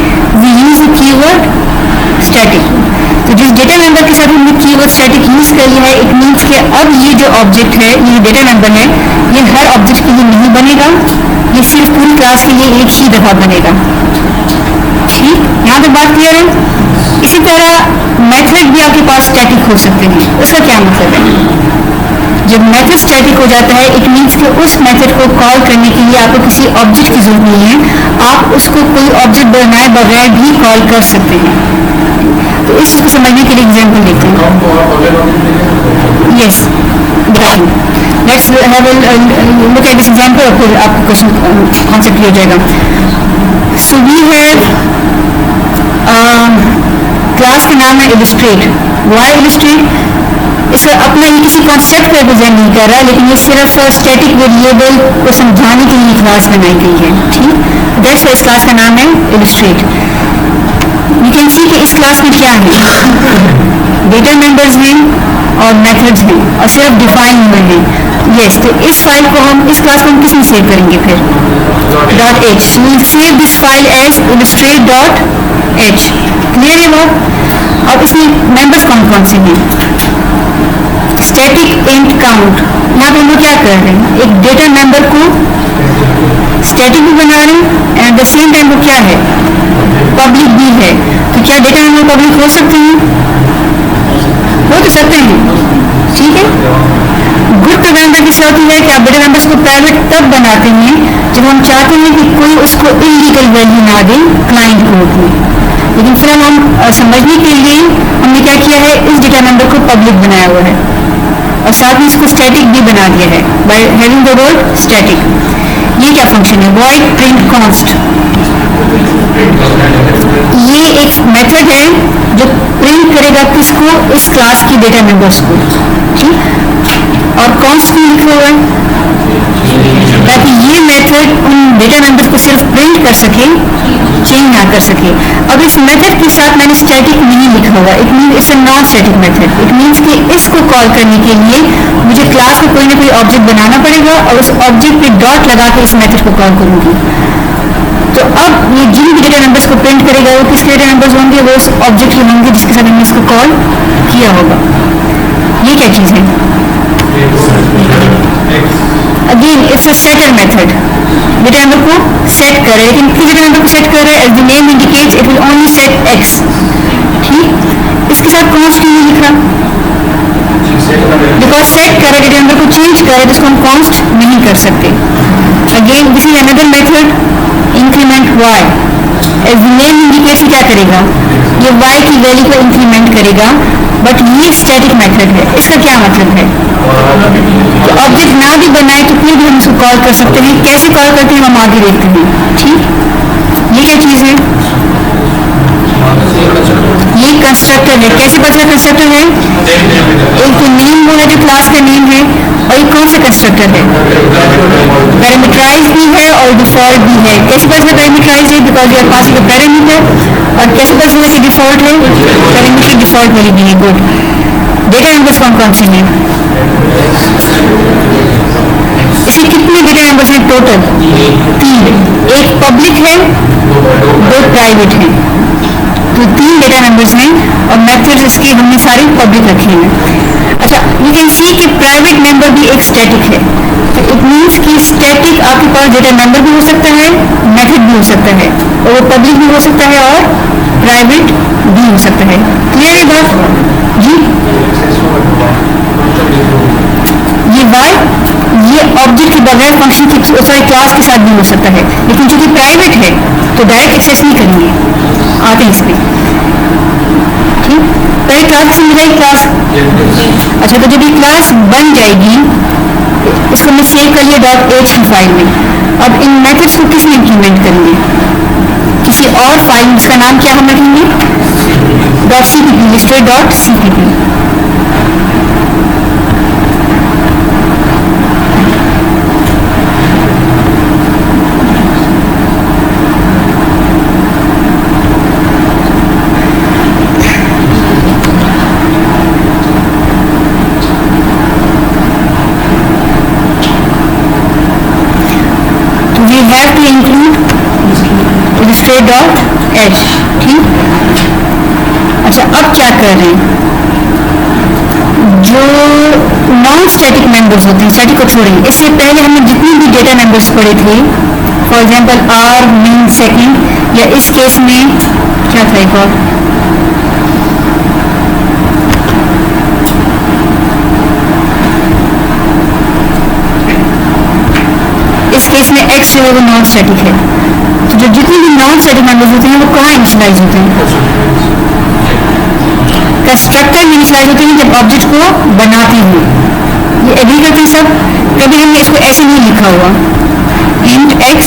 We use the keyword static. तो जिस डेटा मेंबर के साथ हमने कीवर्ड स्टैटिक यूज कर लिया है इट मीन्स कि अब ये जो ऑब्जेक्ट है, ये डेटा मेंबर है, ये हर ऑब्जेक्ट के लिए नहीं बनेगा, ये सिर्फ पूरी क्लास के लिए एक ही दफा बनेगा। ठीक, यहाँ पे बात क्लियर है। इसी तरह मेथड भी आपके पास स्टैटिक हो सकते हैं। उसका क्या मतलब है? जब मेथड स्टैटिक हो जाता है इट मीन्स कि उस मेथड को कॉल करने के लिए आपको किसी ऑब्जेक्ट की जरूरत नहीं है, आप उसको कोई ऑब्जेक्ट बनाए बगैर भी कॉल कर सकते हैं। तो इस चीज को समझने के लिए एग्जाम्पल देखते हैं। Yes, let's have look at this example और फिर आपका क्वेश्चन कॉन्सेप्ट क्लियर हो जाएगा। सो वी हैव क्लास का नाम है इलस्ट्रेट। Y illustrate? इसे अपना ये किसी कॉन्सेप्ट को रिप्रेजेंट नहीं कर रहा, लेकिन ये सिर्फ स्टैटिक वेरिएबल को समझाने के लिए क्लास बनाई गई है। ठीक, दैट्स व्हाई इस क्लास का नाम है इलस्ट्रेट। यू कैन सी कि इस क्लास में क्या है? डेटा मेंबर्स हैं और मेथड्स हैं और सिर्फ डिफाइन हुए हैं। यस, तो इस फाइल को हम इस क्लास में हम किस में सेव करेंगे फिर? .h. So we'll save this file as illustrate.h. Clear है बात? अब इसमें मेंबर्स कौन कौन से हैं? स्टैटिक इंट काउंट, यहाँ पे हम लोग क्या कर रहे हैं, एक डेटा मेंबर को स्टैटिक भी बना रहे हैं and at the same time वो क्या है, पब्लिक भी है। तो क्या डेटा मेंबर पब्लिक हो सकते हैं? हो तो सकते हैं, ठीक है। गुड प्रोग्रामर की शर्त है कि आप डेटा मेंबर्स को प्राइवेट तब बनाते हैं जब हम चाहते हैं कि कोई उसको इलीगल वैल्यू ना दे क्लाइंट कोड में। लेकिन फिर हम समझने के लिए हमने क्या किया है, इस डेटा मेंबर को पब्लिक बनाया हुआ है और साथ में इसको स्टैटिक भी बना दिया है by having the word static. ये क्या फंक्शन है? void print const। ये एक मेथड है जो प्रिंट करेगा किसको? इस क्लास की डेटा मेंबर्स को, ठीक। और कॉन्स्ट में लिखा हुआ है ताकि ये मेथड उन डेटा मेंबर्स को सिर्फ प्रिंट कर सके, चेंज ना कर सके। अब इस मेथड के साथ मैंने स्टैटिक नहीं लिखा हुआ, it mean it's a non static method. It means कि इसको कॉल करने के लिए मुझे क्लास में कोई ना कोई ऑब्जेक्ट बनाना पड़ेगा और उस ऑब्जेक्ट पे डॉट लगा के इस मेथड को कॉल करूंगी। तो अब ये जिन भी डेटा मेंबर्स को प्रिंट करेगा वो किसके डेटा मेंबर्स होंगे? वो उस ऑब्जेक्ट के होंगे जिसके साथ हमने इसको कॉल किया होगा। ये क्या चीज़ है? Again it's a shutter method, data number को सेट कर रहे हैं, लेकिन किस डेटा नंबर को सेट कर रहे हैं? As the name indicates it will only set x, ठीक। इसके साथ कॉन्स्ट क्यों नहीं लिख रहा? बिकॉज सेट कर रहे डेटा नंबर को चेंज कर रहे हैं, जिसको हम कॉन्स्ट नहीं कर सकते। Again this is another method increment y, as the name indicates क्या करेगा? ये y की वैल्यू को इंक्रीमेंट करेगा, बट ये स्टैटिक मेथड है। इसका क्या मतलब है? तो ऑब्जेक्ट ना भी बनाए तो फिर भी हम इसको कॉल कर सकते हैं। कैसे कॉल करते हैं हम आगे देखते हैं, ठीक। ये क्या चीज़ है? ये कंस्ट्रक्टर है। कैसे पता कंस्ट्रक्टर है? एक तो नेम वो है जो क्लास का नेम है, और ये कौन सा कंस्ट्रक्टर है? पैरामीटराइज भी है और डिफॉल्ट भी है। कैसे पता पैरामीटराइज है? बिकॉज यूर पास का पैरामीटर। और कैसे पता चला कि डिफॉल्ट है? पैरामीटर डिफॉल्ट वाली भी है। गुड। डेटा नंबर्स कौन कौन से हैं? इसे कितने डेटा नंबर्स हैं टोटल? 3। एक पब्लिक है, 2 प्राइवेट हैं, तो 3 डेटा नंबर्स हैं और मेथड्स इसके हमने सारे पब्लिक रखे हैं। अच्छा, यू कैन सी कि प्राइवेट मेंबर भी एक स्टैटिक है, तो इट मीन्स कि स्टैटिक आपके पास डेटा नंबर भी हो सकता है, मेथड भी हो सकता है, और वो पब्लिक भी हो सकता है और प्राइवेट भी हो सकता है। क्लियर है बात जी? ये y ये ऑब्जेक्ट के बगैर फंक्शन की सॉरी क्लास के साथ भी हो सकता है, लेकिन चूंकि प्राइवेट है तो डायरेक्ट एक्सेस नहीं करेंगे, आते हैं इसमें, ठीक। पहले क्लास से मिलेगी क्लास। अच्छा, तो जब ये क्लास बन जाएगी, इसको मैं सेव कर लिया .h की फाइल में। अब इन मेथड्स को किस में इंप्लीमेंट करेंगे? किसी और फाइल जिसका नाम क्या हम रखेंगे? .cpp, illustrate.cpp। illustrate.h, ठीक। अच्छा, अब क्या कर रहे हैं? जो नॉन स्टैटिक मेंबर्स होते हैं, स्टैटिक को छोड़ेंगे। इससे पहले हमने जितने भी डेटा मेंबर्स पढ़े थे, for example hour, min, second, या इस केस में क्या था एक और, इस केस में x जो है वो नॉन स्टैटिक है। तो जो जितने भी नॉन स्टैटिक मेंबर्स होते हैं वो कहाँ इनिशियलाइज होते हैं? कंस्ट्रक्टर में इनिशियलाइज होते हैं जब ऑब्जेक्ट को बनाते हैं। ये एग्री करते हैं सब? कभी हमने इसको ऐसे नहीं लिखा हुआ int x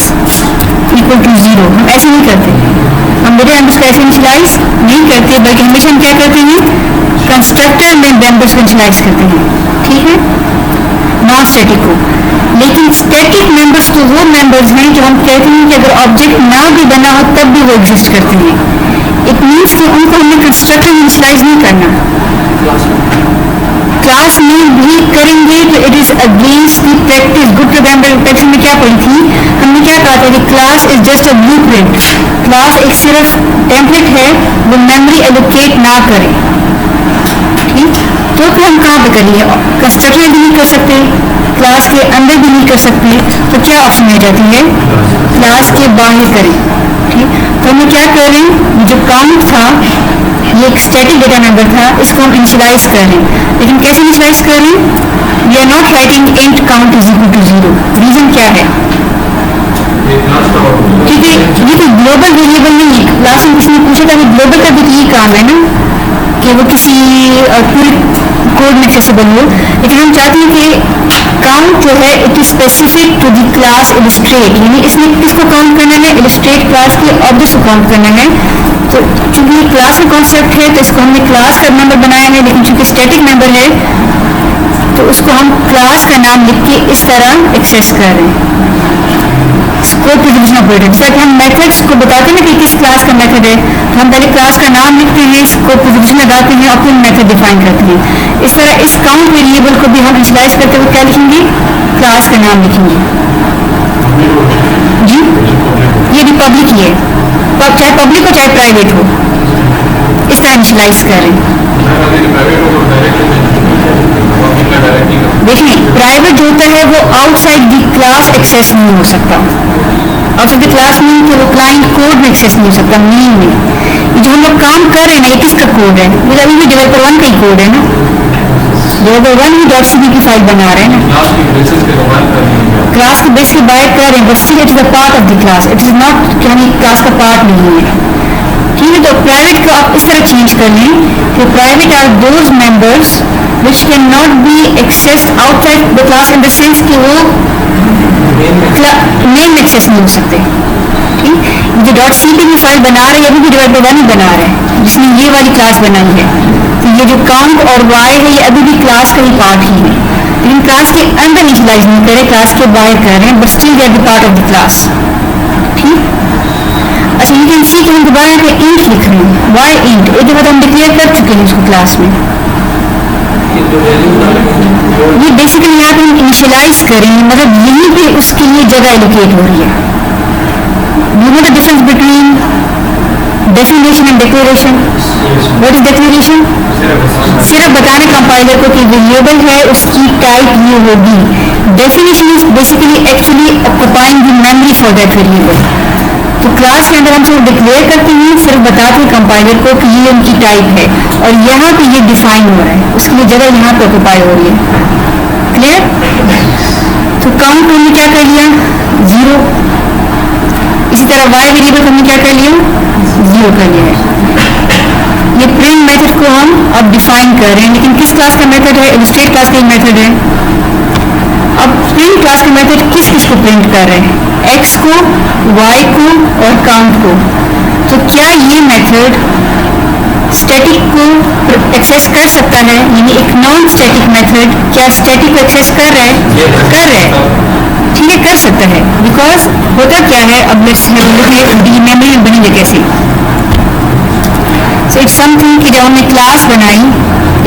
इक्वल टू 0, हम ऐसे नहीं करते। हम डेटा मेंबर्स को ऐसे इनिशियलाइज नहीं करते, बल्कि हमेशा हम क्या करते हैं? कंस्ट्रक्टर में मेंबर्स को इनिशियलाइज करते हैं, ठीक है, नॉन स्टैटिक को। लेकिन स्टैटिक मेंबर्स तो वो मेंबर्स हैं जो हम कहते हैं कि अगर ऑब्जेक्ट ना भी बना हो तब भी वो एग्जिस्ट करते हैं। इट मीन्स कि उनको हमने कंस्ट्रक्टर इनिशियलाइज नहीं करना, क्लास में भी करेंगे तो it is against the practice. Good program practice में क्या पढ़ी थी हमने, क्या कहा था कि class is just a blueprint, class एक सिर्फ टेम्पलेट है, वो मेमोरी एलोकेट ना करे। ठीक, तो फिर हम कहाँ पे करिए, कंस्ट्रक्टर भी नहीं कर सकते, क्लास के अंदर भी नहीं कर सकते, तो क्या ऑप्शन आ जाती है, क्लास के बाहर करें। ठीक, तो हम क्या कर रहे हैं, जो काउंट था ये एक स्टैटिक डेटा मेंबर था, इसको हम इनिशियलाइज कर रहे हैं। लेकिन कैसे इनिशियलाइज कर रहे हैं, we are not writing int count is equal to 0। Reason क्या है, क्योंकि ये तो ग्लोबल वेरिएबल नहीं है। क्लास में किसी ने पूछा था कि ग्लोबल का भी तो ये काम है ना कि वो किसी पूरे कोड में एक्सेसिबल हो, लेकिन हम चाहते हैं कि काउंट जो है it is specific to the class illustrate, यानी इसमें किसको काउंट करना है, इलस्ट्रेट क्लास के ऑब्जेक्ट को काउंट करना है। तो चूंकि क्लास का कॉन्सेप्ट है तो इसको हमने क्लास का मेंबर बनाया है, लेकिन चूंकि स्टैटिक मेंबर है तो उसको हम क्लास का नाम लिख के इस तरह एक्सेस कर रहे हैं। स्कोप प्रिडिक्शन ऑपरेटर, जैसे कि हम मेथड्स को बताते हैं ना कि किस क्लास का मेथड है, तो हम पहले क्लास का नाम लिखते हैं, स्कोप प्रिडिक्शन लगाते हैं और फिर मेथड डिफाइन करते हैं। इस तरह इस काउंट वेरिएबल को भी हम इनिशियलाइज करते हुए क्या लिखेंगे, क्लास का नाम लिखेंगे। जी, ये भी पब्लिक ही है, चाहे पब्लिक हो चाहे प्राइवेट हो, इस तरह इनिशियलाइज करें। देखिए प्राइवेट जो होता है वो आउटसाइड दी क्लास एक्सेस नहीं हो सकता, आउटसाइड द क्लास मीन कि वो क्लाइंट कोड में एक्सेस नहीं हो सकता। मीन में ये जो हम लोग काम कर रहे हैं ना, ये किसका कोड है, ये अभी भी डेवलपर 1 का ही कोड है ना, डेवलपर 1 ही .cpp की फाइल बना रहे हैं ना, क्लास के बेस पे बाय कर रहे हैं, but still it is a part of the class, it is not कि हम क्लास का पार्ट नहीं है। ठीक है, तो प्राइवेट को आप इस तरह चेंज कर लें कि private are those members which cannot be accessed outside the class in the sense कि वो मेन एक्सेस नहीं हो सकते। ठीक, जो .cpp फाइल बना रहे हैं अभी भी डेवलपर 1 ही बना रहे हैं जिसने ये वाली क्लास बनाई है, तो ये जो काउंट और वाई है ये अभी भी क्लास का ही पार्ट ही है, लेकिन क्लास के अंदर इनिशियलाइज नहीं कर रहे, क्लास के बाहर कर रहे हैं, but still they are the part of the class. ठीक, अच्छा यू कैन सी कि हम दोबारा यहाँ पे इंट लिख रहे हैं, वाई इंट, एक दफा हम डिक्लेयर कर चुके हैं इसको क्लास में। ये बेसिकली यहाँ पे हम इनिशियलाइज करेंगे, मतलब यहीं पे उसके लिए जगह एलोकेट हो रही है। You know the difference between definition and declaration. What is declaration, सिर्फ बताने कंपाइलर को कि वेरिएबल है उसकी टाइप ये होगी। Definition is basically actually occupying the memory for that variable. तो क्लास के अंदर हम सिर्फ डिक्लेयर करते हैं, सिर्फ बताते हैं कंपाइलर को कि ये उनकी टाइप है और यहाँ पे ये डिफाइन हो रहा है, उसके लिए जगह यहाँ पे ऑक्युपाई हो रही है। क्लियर, तो काउंट हमने क्या कर लिया, 0। इसी तरह वाई वेरिएबल हमने क्या कर लिया, 0 कर लिया है। ये प्रिंट मेथड को हम अब डिफाइन कर रहे हैं, लेकिन किस क्लास का मेथड है, इलस्ट्रेट क्लास का मेथड है। अब प्रिंट क्लास का मेथड किस किस को प्रिंट कर रहे हैं, x को, y को और काउंट को। तो क्या ये मेथड स्टैटिक को एक्सेस कर सकता है, यानी एक नॉन स्टैटिक मेथड क्या स्टैटिक को एक्सेस कर रहा है, कर रहा है। ठीक है, कर सकता है, बिकॉज होता क्या है, अब लेट्स मेमोरी में बनेंगे कैसे। सो इट्स समथिंग कि जब हमने क्लास बनाई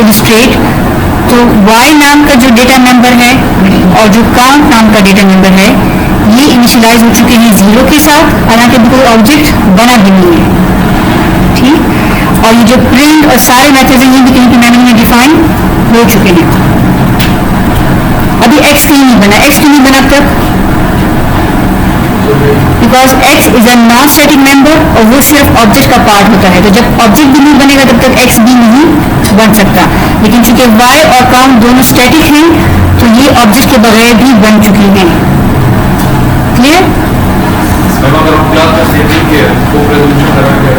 इलस्ट्रेट, तो y नाम का जो डेटा मेंबर है और जो काउंट नाम का डेटा मेंबर है ये इनिशियलाइज हो चुके हैं 0 के साथ, हालांकि कोई ऑब्जेक्ट बना भी नहीं है। ठीक, और ये जो प्रिंट और सारे मेथड्स हैं ये भी कहीं की मेमोरी में डिफाइन हो चुके हैं। अभी x क्यों नहीं बना, x क्यों नहीं बना तब, because x is a non static member और वो सिर्फ ऑब्जेक्ट का पार्ट होता है, तो जब ऑब्जेक्ट भी नहीं बनेगा तब तक x भी नहीं बन सकता। लेकिन चूंकि y और काउंट दोनों स्टैटिक हैं तो ये ऑब्जेक्ट के बगैर भी बन चुके हैं। क्लियर, अगर हम क्लास का सेटिंग के को रेजोल्यूशन करा के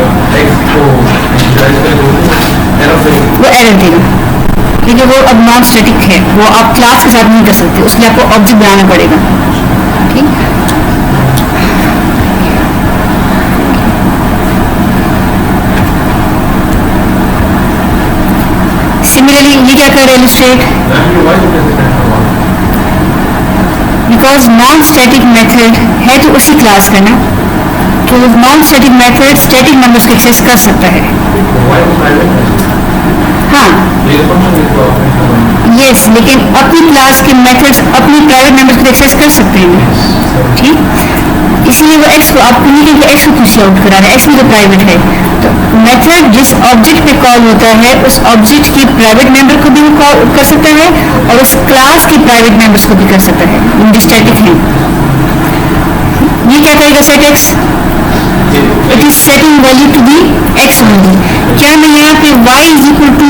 x को इनिशियलाइज करें तो एरर देगा, वो एरर देगा, क्योंकि वो अब नॉन स्टैटिक है, वो आप क्लास के साथ नहीं कर सकते, उसके लिए आपको ऑब्जेक्ट बनाना पड़ेगा। ठीक, सिमिलरली ये क्या कर रहे हैं illustrate, because non static method है तो उसी क्लास का ना, तो non static method static numbers को एक्सेस कर सकता है। हाँ ये फंक्शन इसको यस, लेकिन अपनी क्लास के मेथड्स अपनी प्राइवेट मेंबर्स को एक्सेस कर सकते हैं, ठीक। इसलिए वो एक्स को आपको नहीं कि एक्स को कुछ आउट करा रहा है, एक्स भी तो प्राइवेट है। तो मेथड जिस ऑब्जेक्ट पे कॉल होता है उस ऑब्जेक्ट की प्राइवेट मेंबर को भी वो कॉल कर सकता है और उस क्लास की प्राइवेट मेंबर्स को भी कर सकता है, जो स्टैटिक है। ये क्या करेगा set x, it is setting value to be x only. क्या मैं यहाँ पे y इज इक्वल टू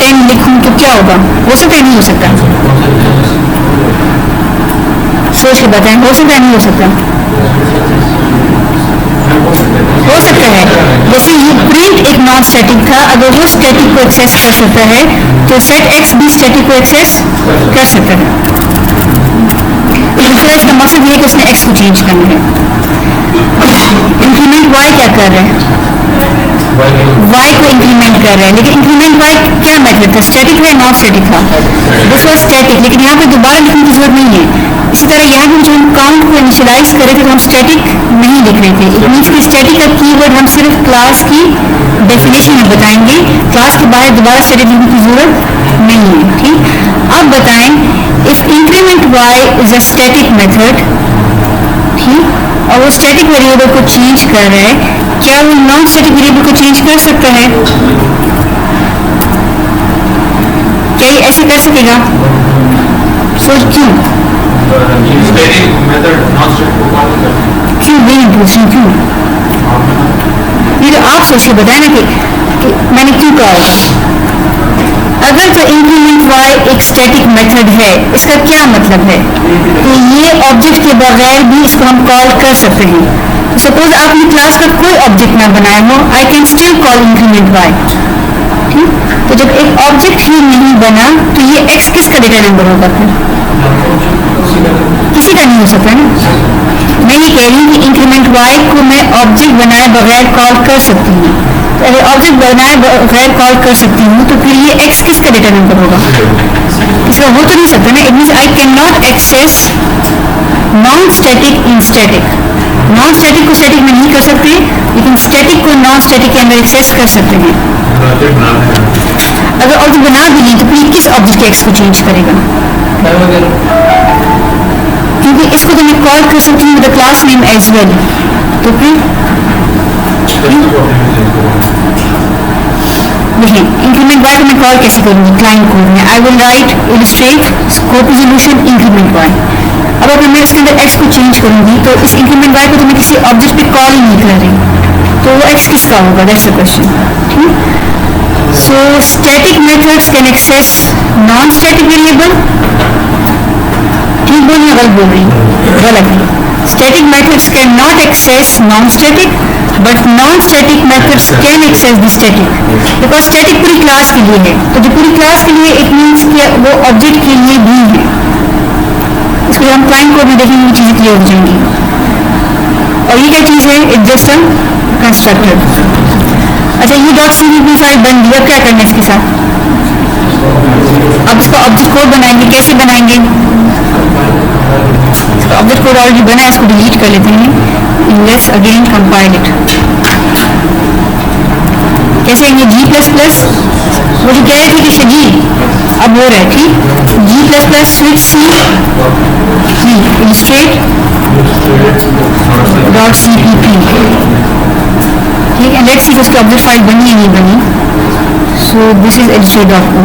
10 लिखूं तो क्या होगा, हो सकता है नहीं हो सकता, सोच के बताएं, हो सकता है नहीं हो सकता, हो सकता है। जैसे ये प्रिंट एक नॉन स्टैटिक था, अगर वो स्टैटिक को एक्सेस कर सकता है तो सेट एक्स भी स्टैटिक को एक्सेस कर सकता है। दूसरा इसका मकसद ये है कि उसने एक्स को चेंज करना है। इंक्रीमेंट y क्या कर रहे हैं, y को इंक्रीमेंट कर रहे हैं, लेकिन इंक्रीमेंट y क्या मेथड था, स्टैटिक है नॉन स्टैटिक था, दिस वाज स्टैटिक, लेकिन यहाँ पे दोबारा लिखने की जरूरत नहीं है। इसी तरह यहाँ पे जो हम काउंट को इनिशियलाइज कर रहे थे तो हम स्टैटिक नहीं लिख रहे थे, इट मीन्स कि स्टैटिक का कीवर्ड हम सिर्फ क्लास की डेफिनेशन में बताएंगे, क्लास के बाहर दोबारा स्टैटिक लिखने की जरूरत नहीं है, ठीक। अब बताएं, if increment y is a static method, ठीक, और वो स्टैटिक वेरिएबल को चेंज कर रहा है, क्या वो नॉन स्टैटिक वेरिएबल को चेंज कर सकता है, क्या ये ऐसे कर सकेगा, सो क्यों स्टैटिक मेथड नॉन स्टैटिक को कॉल करता है। क्यों वेरी इंटरेस्टिंग, क्यों, ये तो आप सोच के बताए ना कि मैंने क्यों कहा। अगर तो इंक्रीमेंट y एक स्टैटिक मेथड है, इसका क्या मतलब है कि ये ऑब्जेक्ट के बगैर भी इसको हम कॉल कर सकते हैं। सपोज आपने क्लास का कोई ऑब्जेक्ट ना बनाया हो, I can still call increment y, ठीक। तो जब एक ऑब्जेक्ट ही नहीं बना तो ये x किसका डेटा नंबर होगा, फिर किसी का नहीं हो सकता ना। मैं ये कह रही हूँ कि इंक्रीमेंट y को मैं ऑब्जेक्ट बनाए बगैर कॉल कर सकती हूँ, तो अगर ऑब्जेक्ट बनाए बगैर कॉल कर सकती हूँ तो फिर ये x किसका डेटा नंबर होगा, इसका हो तो नहीं सकता ना। It means I can not access non static in static, non static को स्टैटिक में नहीं कर सकते, लेकिन स्टैटिक को नॉन स्टैटिक के अंदर एक्सेस कर सकते हैं। अगर ऑब्जेक्ट बना भी नहीं तो फिर किस ऑब्जेक्ट के एक्स को चेंज करेगा, क्योंकि इसको तो मैं कॉल कर सकती हूँ with the class name as well, तो फिर देखिए इंक्रीमेंट y को मैं कॉल कैसे करूँगी, क्लाइंट कोड में I will write illustrate scope resolution increment y। अब अगर मैं इसके अंदर x को चेंज करूँगी तो इस इंक्रीमेंट y को तो मैं किसी ऑब्जेक्ट पे कॉल ही नहीं कर रही, तो वो x किसका होगा, दैट्स द क्वेश्चन, ठीक। So static methods can access non static variable, ठीक बोल रही गलत बोल रही, गलत। Static methods can not access non static, but non static methods can access the static, because static पूरी क्लास के लिए है, तो जो पूरी क्लास के लिए इट मीन्स कि वो ऑब्जेक्ट के लिए भी है। इसको हम क्लाइंट कोड में देखेंगे ये चीज़ें क्लियर हो जाएंगी। और ये क्या चीज़ है, इट्स जस्ट अ कंस्ट्रक्टर। अच्छा ये डॉट सीपीपी फाइल बन गई, अब क्या करना है इसके साथ, अब इसका ऑब्जेक्ट कोड बनाएंगे, कैसे बनाएंगे, ऑब्जेक्ट कोड ऑलरेडी बना है, इसको डिलीट कर लेते हैं, लेट्स अगेन कंपाइल इट। कैसे ये G++ वो जो कह रहे थे कि शगी अब हो रहा है, ठीक, G++ switch C illustrate dot CPP, ठीक है। लेट्स सी उसकी ऑब्जेक्ट फाइल बनी या नहीं बनी, सो दिस इज illustrate.o।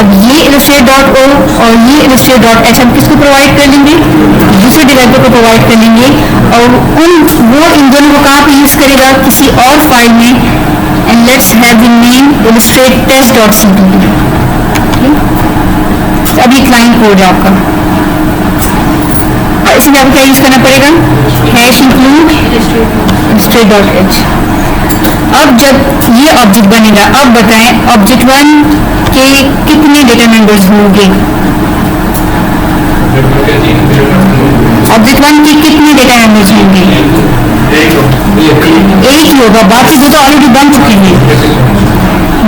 अब ये illustrate.o और ये illustrate.h हम किसको प्रोवाइड कर लेंगे, दूसरे डेवलपर को प्रोवाइड कर लेंगे, और वो इन दोनों को कहाँ पे यूज करेगा, किसी और फाइल में, and let's have the name illustrate test.cpp। अब ये क्लाइंट कोड है आपका, और इसमें आपको क्या यूज करना पड़ेगा, #include illustrate.h। अब जब ये ऑब्जेक्ट बनेगा, अब बताएं ऑब्जेक्ट 1 के कितने डेटा नंबर्स होंगे, ऑब्जेक्ट 1 के कितने डेटा नंबर्स होंगे, एक ही होगा, बाकी दो तो ऑलरेडी बन चुके हैं।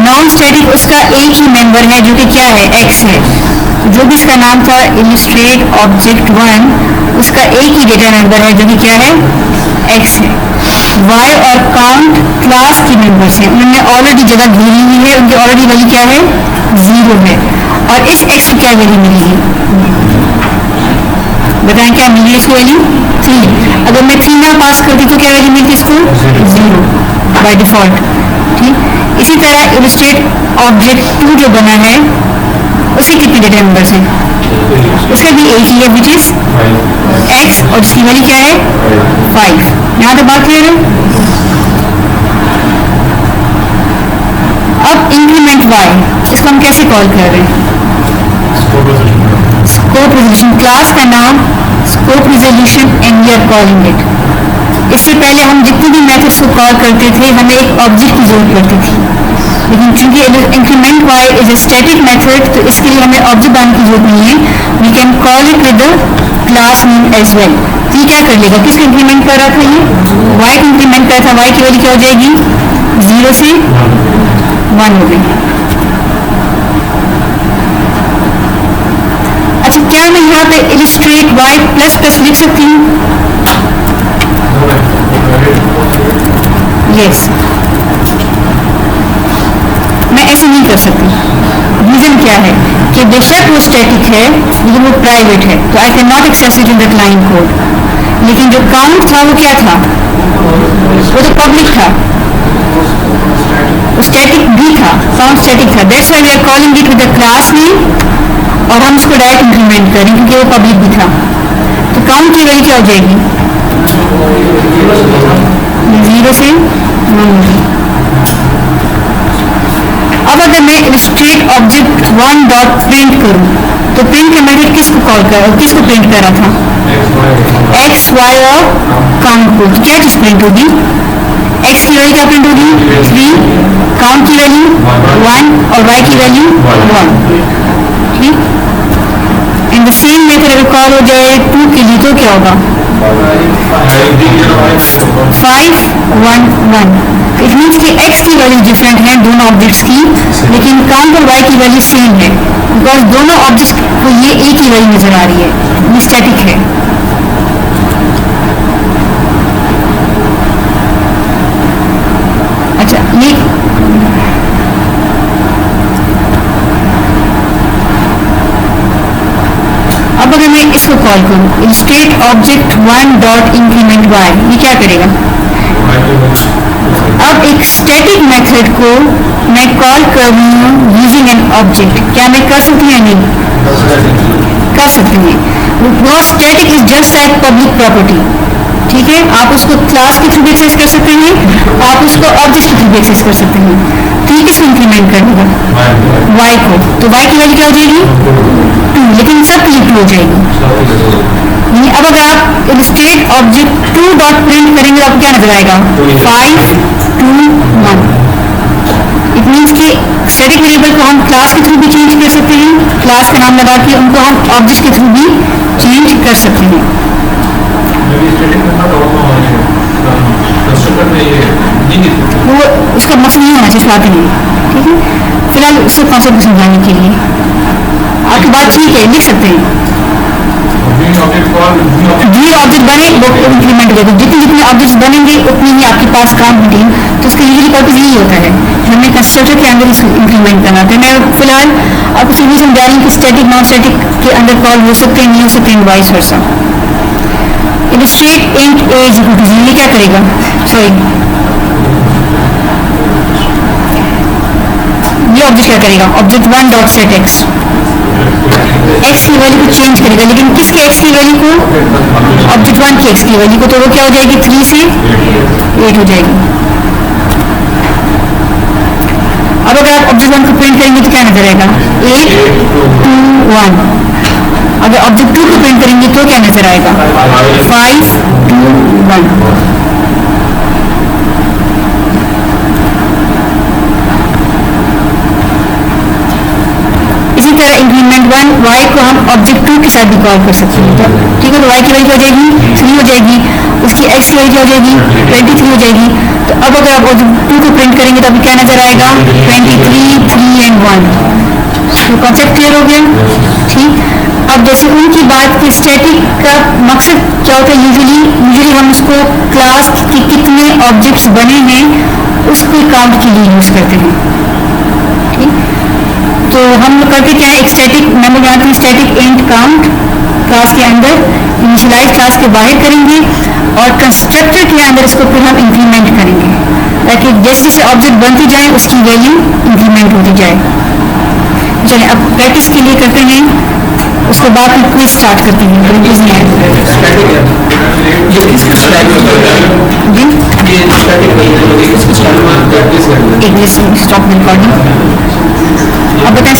नॉन स्टैटिक उसका एक ही मेंबर है जो कि क्या है, x है, जो भी इसका नाम था illustrate object 1 उसका एक ही डेटा नंबर है जो कि क्या है, x है। y और count क्लास की मेंबर्स हैं, उन्होंने ऑलरेडी जगह घेरी हुई है, उनकी ऑलरेडी वैल्यू क्या है 0 है, और इस x की क्या वैल्यू मिलेगी बताएं, क्या मिली इसकी वैल्यू 3। अगर मैं 3 यहाँ पास करती तो क्या वैल्यू मिलती इसको 0 बाय डिफॉल्ट। ठीक, इसी तरह इलस्ट्रेट ऑब्जेक्ट 2 जो बना है उसके कितने डेटा मेंबर्स हैं, उसका भी एक ही है विच इज x, और इसकी वैल्यू क्या है 5। यहाँ तक बात क्लियर है। अब इंक्रीमेंट y, इसको हम कैसे कॉल कर रहे हैं, स्कोप रिजोल्यूशन, क्लास का नाम scope resolution and we are calling it. इससे पहले हम जितने भी मेथड्स को कॉल करते थे हमें एक ऑब्जेक्ट की जरूरत पड़ती थी, लेकिन चूंकि increment y is a static method तो इसके लिए हमें ऑब्जेक्ट बनाने की जरूरत नहीं है, we can call it with the class name as well. तो ये क्या कर लेगा, किसको इंक्रीमेंट कर रहा था, ये y को इंक्रीमेंट कर रहा था, y की वैल्यू क्या हो जाएगी 0 से 1 हो गई। अच्छा, क्या मैं यहाँ पे इलिस्ट्रेट y प्लस प्लस लिख सकती हूँ, यस मैं ऐसे नहीं कर सकती। रीजन क्या है कि बेशक वो स्टैटिक है लेकिन वो प्राइवेट है, तो I can not access it in that line code. लेकिन जो काउंट था वो क्या था, वो तो पब्लिक था, वो स्टैटिक भी था, काउंट स्टैटिक था, that's why we are calling it with the class name, और हम उसको डायरेक्ट इंक्रीमेंट करें क्योंकि वो पब्लिक भी था। तो काउंट की वैल्यू क्या हो जाएगी 0 से 1 होगी। अब अगर मैं इलस्ट्रेट ऑब्जेक्ट 1 डॉट प्रिंट करूं तो प्रिंट के मेथड किसको कॉल कर, किसको प्रिंट कर रहा था x, y और काउंट को। तो क्या चीज प्रिंट होगी, x की वैल्यू क्या प्रिंट होगी 3, काउंट की वैल्यू 1 और y की वैल्यू 1। ठीक, एंड द सेम मेथड अगर कॉल हो जाए 2 के लिए तो क्या होगा 5 1 1। इट मीन्स कि x की वैल्यू डिफरेंट है दोनों ऑब्जेक्ट्स की, लेकिन काउंट और y की वैल्यू सेम है, बिकॉज दोनों ऑब्जेक्ट्स को ये एक ही वैल्यू नजर आ रही है, ये स्टैटिक है। अच्छा, ये अब अगर मैं इसको कॉल करूं illustrate object 1 dot increment y, ये क्या करेगा, अब एक स्टैटिक मेथड को मैं कॉल कर रही हूँ यूजिंग एन ऑब्जेक्ट, क्या मैं कर सकती हूँ या नहीं कर सकती हूँ। वो static is just like public property, ठीक है, आप उसको क्लास के थ्रू भी एक्सेस कर सकते हैं, आप उसको ऑब्जेक्ट के थ्रू भी एक्सेस कर सकते हैं। तो ये किसको इंक्रीमेंट कर देगा y को, तो y की वैल्यू क्या हो जाएगी 2, लेकिन सब के लिए 2 हो जाएगी। अब अगर आप इलस्ट्रेट ऑब्जेक्ट 2 डॉट प्रिंट करेंगे तो आपको क्या नजर आएगा 5 2 1। इट मीन्स कि स्टैटिक वेरिएबल को हम क्लास के थ्रू भी चेंज कर सकते हैं, क्लास का नाम लगा के उनको हम ऑब्जेक्ट के थ्रू भी चेंज कर सकते हैं। वो उसका मकसद नहीं होना चाहिए बात नहीं, ठीक है, फिलहाल उसको कॉन्सेप्ट समझाने के लिए आपकी बात ठीक है, लिख सकते हैं जी ऑब्जेक्ट बने वो इंक्रीमेंट हो जाएगा, जितने जितने ऑब्जेक्ट्स बनेंगे उतने ही आपके पास काम होंगे, तो उसका यूजली पर्पज यही होता है हमने कंस्ट्रक्टर के अंदर इसको इंक्रीमेंट करना था। मैं फिलहाल आपको शुरू समझा रही हूँ कि स्टैटिक नॉन स्टैटिक के अंदर कॉल हो सकते हैं, नहीं हो सकते हैं, vice versa. Illustrate int as equal to 0, ये क्या करेगा, सॉरी ये ऑब्जेक्ट क्या करेगा, object 1 dot set x, x की वैल्यू को चेंज करेगा, लेकिन किसके एक्स की वैल्यू को, ऑब्जेक्ट 1 की एक्स की वैल्यू को, तो वो क्या हो जाएगी 3 से 8 हो जाएगी। अब अगर आप ऑब्जेक्ट 1 को प्रिंट करेंगे तो क्या नजर आएगा 8 2 1। अगर ऑब्जेक्ट 2 को प्रिंट करेंगे तो क्या नजर आएगा 5 2 1। इसी तरह इंक्रीमेंट 1 y को हम ऑब्जेक्ट 2 के साथ भी कॉल कर सकते हैं, तो ठीक है, तो y की वैल्यू हो जाएगी 3 हो जाएगी, उसकी x की वैल्यू हो जाएगी 23 हो जाएगी। तो अब अगर आप ऑब्जेक्ट 2 को प्रिंट करेंगे तो अभी क्या नजर आएगा 23 3 एंड 1। तो कॉन्सेप्ट क्लियर हो गया, ठीक। अब जैसे उनकी बात की स्टैटिक का मकसद क्या होता है, यूजुअली हम उसको क्लास के कितने ऑब्जेक्ट्स बने हैं उसको काउंट के लिए यूज करते हैं। ठीक, तो हम लोग करते क्या है, एक स्टैटिक मेमोरी बनाते हैं, स्टैटिक इंट काउंट क्लास के अंदर, इनिशियलाइज क्लास के बाहर करेंगे और कंस्ट्रक्टर के अंदर इसको फिर हम इंक्रीमेंट करेंगे ताकि जैसे जैसे ऑब्जेक्ट बनते जाए उसकी वैल्यू इंक्रीमेंट होती जाए। चलिए अब प्रैक्टिस के लिए करते हैं, उसके बाद हम क्विज स्टार्ट करते हैं। क्विज में स्टॉप रिकॉर्डिंग। अब बताएं